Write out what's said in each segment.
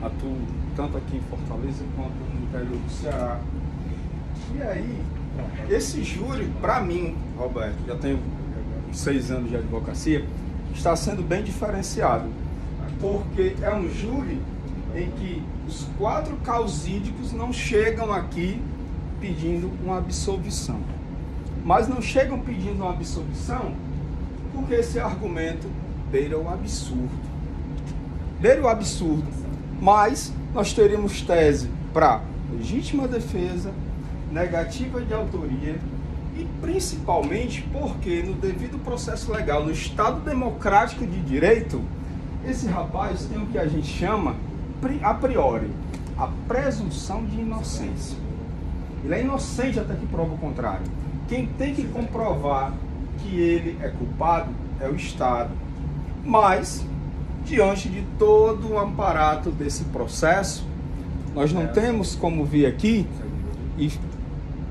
atuo tanto aqui em Fortaleza quanto no interior do Ceará. E aí, esse júri, para mim, Roberto, já tenho 6 anos de advocacia, está sendo bem diferenciado, porque é um júri em que os 4 causídicos não chegam aqui pedindo uma absolvição. Mas não chegam pedindo uma absolvição porque esse argumento beira o absurdo. Beira o absurdo, mas nós teríamos tese para legítima defesa, negativa de autoria e principalmente porque no devido processo legal, no Estado democrático de direito, esse rapaz tem o que a gente chama, a priori, a presunção de inocência. Ele é inocente até que prova o contrário. Quem tem que comprovar que ele é culpado é o Estado. Mas, diante de todo o aparato desse processo, nós não temos como vir aqui e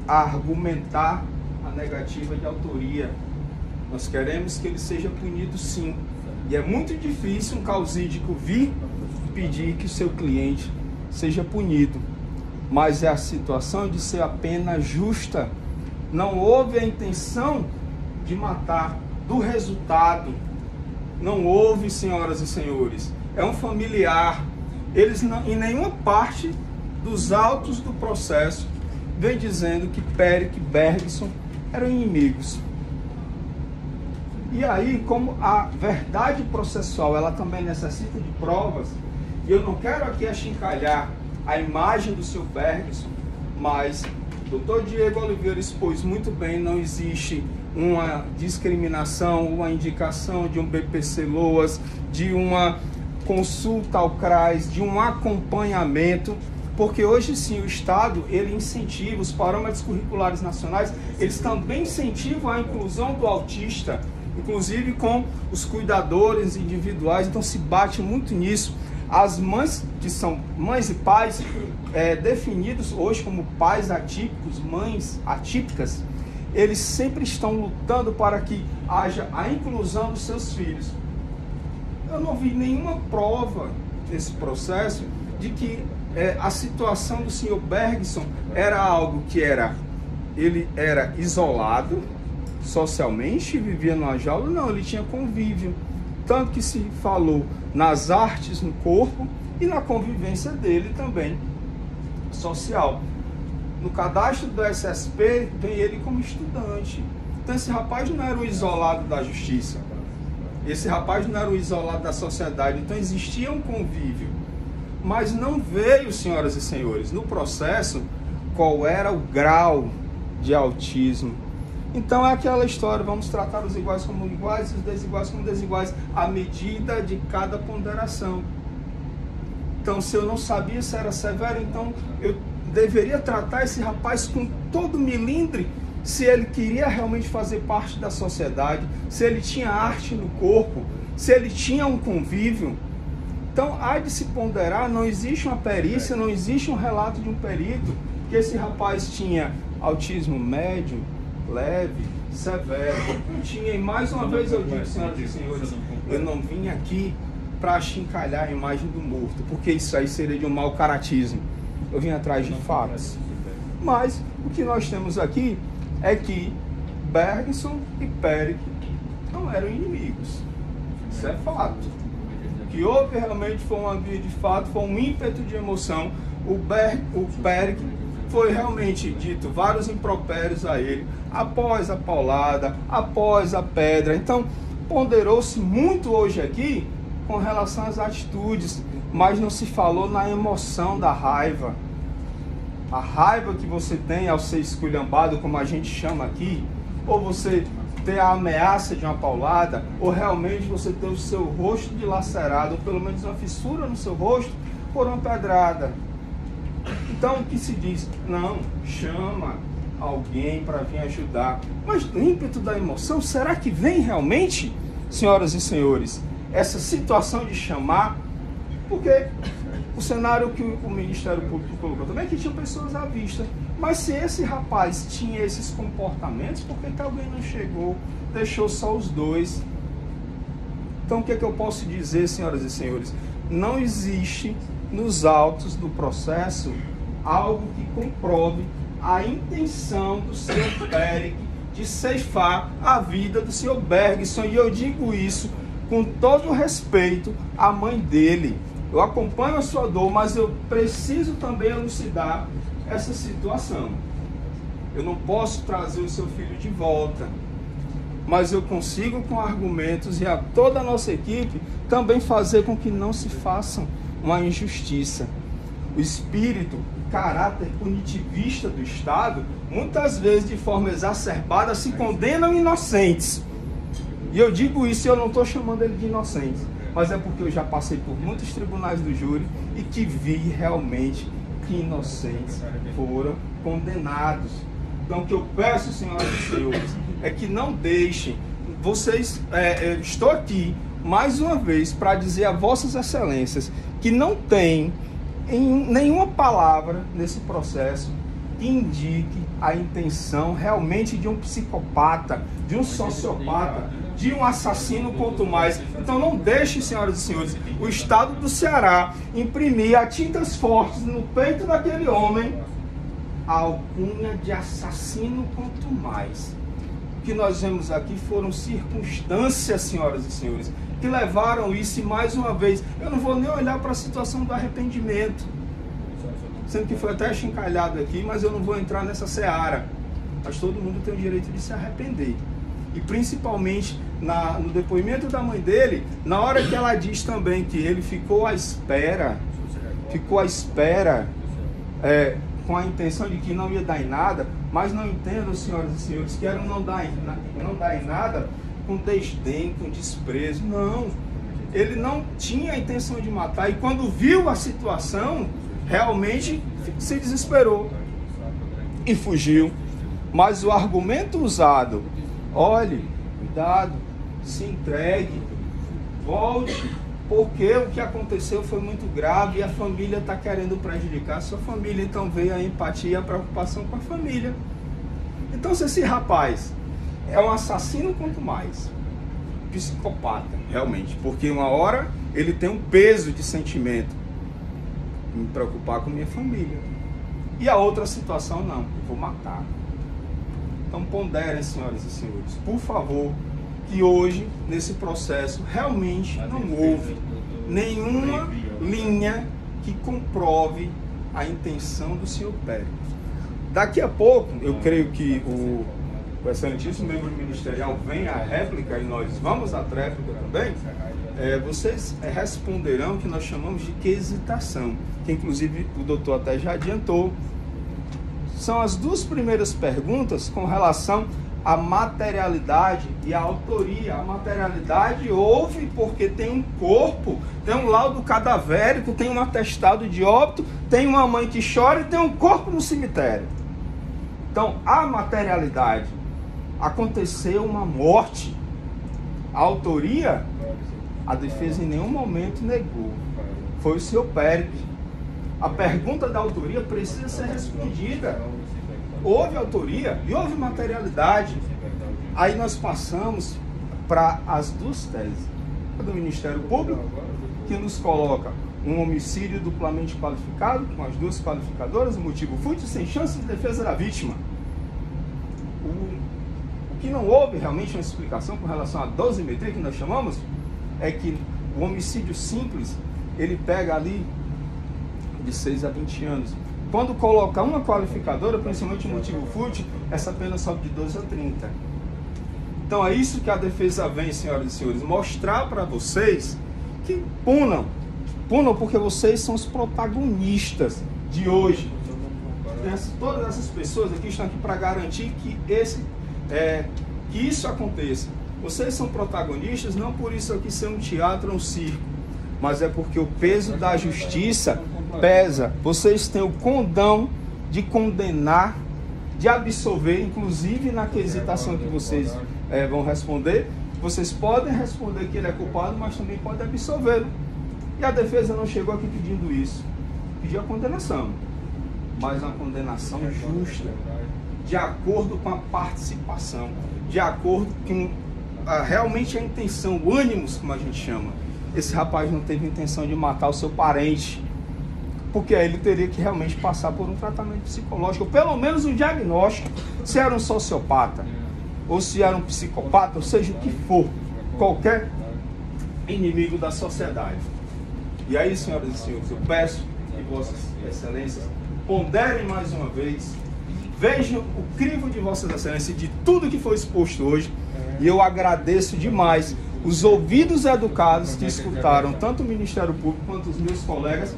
argumentar a negativa de autoria. Nós queremos que ele seja punido sim. E é muito difícil um causídico vir pedir que o seu cliente seja punido. Mas é a situação de ser a pena justa. Não houve a intenção de matar, do resultado. Não houve, senhoras e senhores. É um familiar. Eles não, em nenhuma parte dos autos do processo vem dizendo que Péric e Bergson eram inimigos. E aí, como a verdade processual ela também necessita de provas, e eu não quero aqui achincalhar a imagem do seu Bergson, mas o Dr. Diego Oliveira expôs muito bem, não existe uma discriminação, uma indicação de um BPC-LOAS, de uma consulta ao CRAS, de um acompanhamento, porque hoje sim o Estado, ele incentiva, os parâmetros curriculares nacionais, eles também incentivam a inclusão do autista, inclusive com os cuidadores individuais, então se bate muito nisso. As mães, que são mães e pais, definidos hoje como pais atípicos, mães atípicas, eles sempre estão lutando para que haja a inclusão dos seus filhos. Eu não vi nenhuma prova nesse processo de que a situação do senhor Bergson era algo que ele era isolado socialmente, vivia numa jaula. Não, ele tinha convívio. Tanto que se falou nas artes no corpo e na convivência dele também social. No cadastro do SSP vem ele como estudante. Então esse rapaz não era o isolado da justiça. Esse rapaz não era o isolado da sociedade. Então existia um convívio. Mas não veio, senhoras e senhores, no processo, qual era o grau de autismo. Então é aquela história, vamos tratar os iguais como iguais e os desiguais como desiguais, à medida de cada ponderação. Então, se eu não sabia se era severo, então eu deveria tratar esse rapaz com todo milindre, se ele queria realmente fazer parte da sociedade, se ele tinha arte no corpo, se ele tinha um convívio. Então, há de se ponderar, não existe uma perícia, não existe um relato de um perito que esse rapaz tinha autismo médio, leve, severo, não tinha. E mais uma vez eu digo, senhoras e senhores, eu não vim aqui para achincalhar a imagem do morto, porque isso aí seria de um mau caratismo. Eu vim atrás de fatos. Mas o que nós temos aqui é que Bergson e Péric não eram inimigos. Isso é fato. O que houve realmente foi uma via de fato, foi um ímpeto de emoção. O Péric foi realmente dito vários impropérios a ele, após a paulada, após a pedra. Então, ponderou-se muito hoje aqui com relação às atitudes, mas não se falou na emoção da raiva. A raiva que você tem ao ser esculhambado, como a gente chama aqui, ou você ter a ameaça de uma paulada, ou realmente você ter o seu rosto dilacerado, ou pelo menos uma fissura no seu rosto, por uma pedrada. Então, o que se diz? Não, chama alguém para vir ajudar. Mas no ímpeto da emoção, será que vem realmente, senhoras e senhores, essa situação de chamar? Porque o cenário que o Ministério Público colocou também é que tinha pessoas à vista. Mas se esse rapaz tinha esses comportamentos, por que alguém não chegou, deixou só os dois? Então, o que é que eu posso dizer, senhoras e senhores? Não existe nos autos do processo algo que comprove a intenção do senhor Pérez de ceifar a vida do senhor Bergson, e eu digo isso com todo respeito à mãe dele. Eu acompanho a sua dor, mas eu preciso também elucidar essa situação. Eu não posso trazer o seu filho de volta, mas eu consigo, com argumentos, e a toda a nossa equipe, também fazer com que não se faça uma injustiça. O espírito, o caráter punitivista do Estado, muitas vezes de forma exacerbada, se condenam inocentes. E eu digo isso e eu não estou chamando ele de inocente, mas é porque eu já passei por muitos tribunais do júri e que vi realmente que inocentes foram condenados. Então, o que eu peço, senhoras e senhores, é que não deixem, vocês, estou aqui mais uma vez para dizer a vossas excelências que não tem nenhuma palavra nesse processo que indique a intenção realmente de um psicopata, de um sociopata, de um assassino, quanto mais. Então não deixe, senhoras e senhores, o Estado do Ceará imprimir a tintas fortes no peito daquele homem a alcunha de assassino, quanto mais. O que nós vemos aqui foram circunstâncias, senhoras e senhores, que levaram isso, e mais uma vez, eu não vou nem olhar para a situação do arrependimento, sendo que foi até chincalhado aqui, mas eu não vou entrar nessa seara. Mas todo mundo tem o direito de se arrepender. E principalmente no depoimento da mãe dele, na hora que ela diz também que ele ficou à espera, com a intenção de que não ia dar em nada, mas não entendo, senhoras e senhores, que era não dar em nada com desdém, com desprezo. Não, ele não tinha a intenção de matar, e quando viu a situação, realmente se desesperou e fugiu. Mas o argumento usado, olhe, cuidado, se entregue, volte, porque o que aconteceu foi muito grave e a família está querendo prejudicar a sua família. Então veio a empatia e a preocupação com a família. Então, se esse rapaz é um assassino, quanto mais psicopata, realmente, porque uma hora ele tem um peso de sentimento, me preocupar com minha família, e a outra situação não, eu vou matar. Então ponderem, senhoras e senhores, por favor, que hoje, nesse processo, realmente não houve nenhuma linha que comprove a intenção do senhor Pérez. Daqui a pouco, eu creio que o excelentíssimo membro ministerial vem à réplica, e nós vamos à tréplica também. Vocês responderão o que nós chamamos de quesitação, que inclusive o doutor até já adiantou. São as duas primeiras perguntas com relação à materialidade e à autoria. A materialidade houve porque tem um corpo, tem um laudo cadavérico, tem um atestado de óbito, tem uma mãe que chora e tem um corpo no cemitério. Então, a materialidade, aconteceu uma morte. A autoria, a defesa em nenhum momento negou. Foi o senhor Pérez. A pergunta da autoria precisa ser respondida. Houve autoria e houve materialidade. Aí nós passamos para as duas teses. A do Ministério Público, que nos coloca um homicídio duplamente qualificado, com as duas qualificadoras, o motivo fútil, sem chance de defesa da vítima. O que não houve realmente uma explicação com relação à dosimetria, que nós chamamos, é que o homicídio simples, ele pega ali de 6 a 20 anos. Quando coloca uma qualificadora, principalmente o motivo fútil, essa pena sobe de 12 a 30. Então é isso que a defesa vem, senhoras e senhores, mostrar para vocês que punam porque vocês são os protagonistas de hoje. Todas essas pessoas aqui estão aqui para garantir que isso aconteça. Vocês são protagonistas, não por isso aqui ser um teatro ou um circo, mas é porque o peso da justiça pesa. Vocês têm o condão de condenar, de absolver, inclusive na quesitação que vocês vão responder. Vocês podem responder que ele é culpado, mas também podem absolvê-lo. E a defesa não chegou aqui pedindo isso. Pediu a condenação, mas uma condenação justa, de acordo com a participação, de acordo com realmente a intenção, o ânimos, como a gente chama. Esse rapaz não teve intenção de matar o seu parente. porque aí ele teria que realmente passar por um tratamento psicológico, ou pelo menos um diagnóstico, se era um sociopata, ou se era um psicopata, ou seja, o que for, qualquer inimigo da sociedade. E aí, senhoras e senhores, eu peço que vossas excelências ponderem mais uma vez, vejam o crivo de vossas excelências de tudo que foi exposto hoje, e eu agradeço demais os ouvidos educados que escutaram tanto o Ministério Público quanto os meus colegas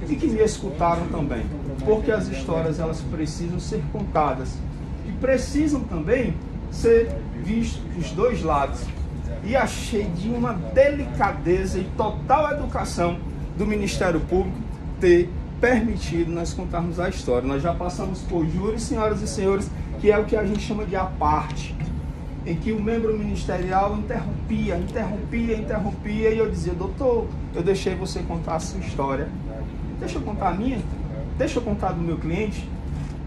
e que me escutaram também, porque as histórias elas precisam ser contadas e precisam também ser vistos os dois lados. E achei de uma delicadeza e total educação do Ministério Público ter permitido nós contarmos a história. Nós já passamos por júri, senhoras e senhores, que é o que a gente chama de aparte, em que o membro ministerial interrompia, e eu dizia: doutor, eu deixei você contar a sua história, deixa eu contar a minha, deixa eu contar do meu cliente,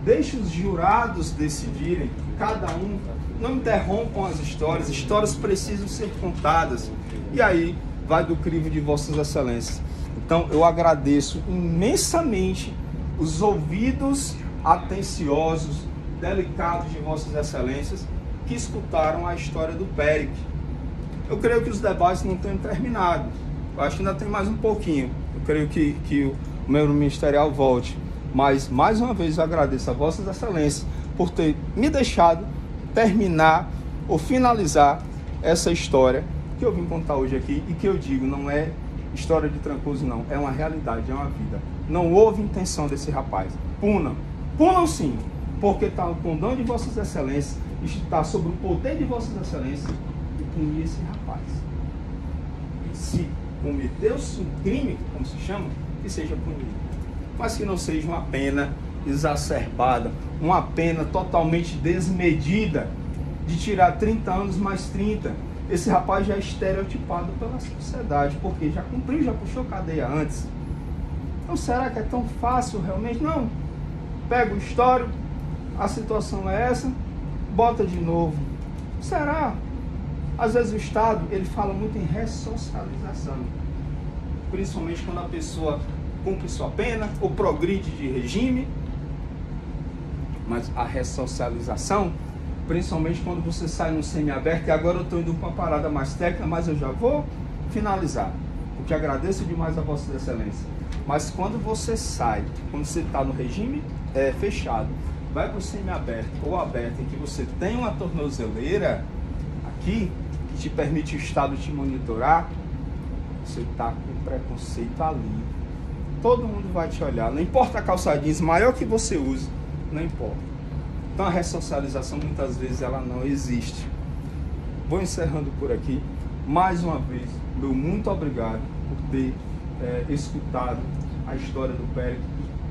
deixa os jurados decidirem, cada um, não interrompam as histórias precisam ser contadas, e aí vai do crivo de vossas excelências. Então eu agradeço imensamente os ouvidos atenciosos, delicados de vossas excelências, que escutaram a história do Péric. Eu creio que os debates não tenham terminado. Eu acho que ainda tem mais um pouquinho. Eu creio que o membro ministerial volte. Mas, mais uma vez, eu agradeço a vossas excelências por ter me deixado terminar ou finalizar essa história que eu vim contar hoje aqui e que eu digo, não é história de Trancoso, não. É uma realidade, é uma vida. Não houve intenção desse rapaz. Punam. Punam sim, porque está no condão de vossas excelências, está sob o poder de vossas excelências e punir esse rapaz. E se cometeu-se um crime, como se chama, que seja punido. Mas que não seja uma pena exacerbada, uma pena totalmente desmedida, de tirar 30 anos mais 30. Esse rapaz já é estereotipado pela sociedade, porque já cumpriu, já puxou cadeia antes. Então será que é tão fácil realmente? Não. Pega o histórico, a situação é essa, bota de novo. Será? Às vezes o Estado, ele fala muito em ressocialização, principalmente quando a pessoa cumpre sua pena ou progride de regime. Mas a ressocialização, principalmente quando você sai no semiaberto, e agora eu estou indo com uma parada mais técnica, mas eu já vou finalizar, porque agradeço demais a vossa excelência. Mas quando você sai, quando você está no regime fechado, vai para o semiaberto ou aberto, em que você tem uma tornozeleira aqui, que te permite o Estado te monitorar, você está com preconceito ali. Todo mundo vai te olhar, não importa a calça jeans maior que você use, não importa. Então a ressocialização muitas vezes ela não existe. Vou encerrando por aqui. Mais uma vez, meu muito obrigado por ter escutado a história do Péric.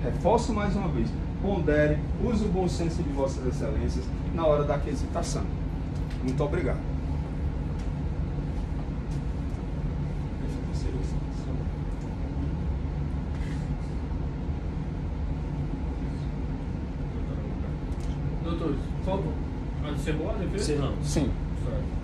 Reforço mais uma vez, pondere, use o bom senso de vossas excelências na hora da aquisitação. Muito obrigado. Doutor, qual pode ser boa a defesa? Sim. Certo.